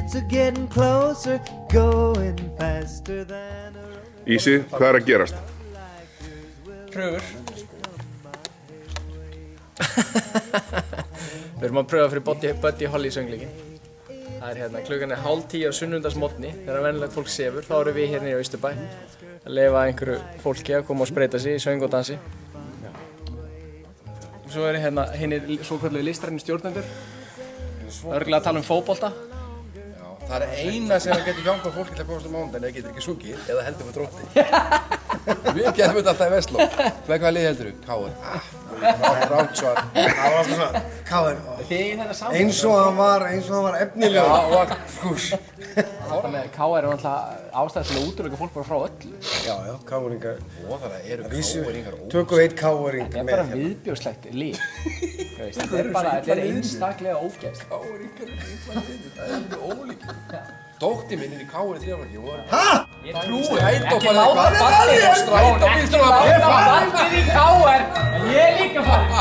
Kids are getting closer, going faster than a roller. Ísi, hvað að gerast? Pröfur. Við erum að pröfa fyrir Buddy Holly söngleikin. Það hérna, klukkan 9:30 á sunnudagsmorgni, þegar venjulegt fólk sefur, þá erum við hérna í Austurbæ að leyfa einhverju fólki að koma og spreyta sig í söng og dansi. Og svo eru hérna hinir svokölluðu listrænu stjórnendur. Örugglega að tala um fótbolta. Það eina sem getur hjálpað fólki til að komast á mánudaginn eða getur ekki sungið eða heldur með drótti. Við getum þetta alltaf í Vestló. Með hvaða lið heldur þú? KR. Ránsvar. Það var alltaf svona, KR. Eins og hann var efnilegur. Já, og var fús. KR er náttúrulega ástæða til að útiloka fólk bara frá öllu. Já, KR-ingar. Og það eru KR-ingar. Tökum eitt KR-ing með. Það er bara viðbjóðslegt lið. Þetta er bara, þetta er einstaklega ógeðst. Það er mjög ólíkir. Dóttir minn í KR í þrjaflokki. Ég trúi Ekki láta Baddi á strætóbílstjóra. Ekki láta Baddi í KR, en ég er líka farinn.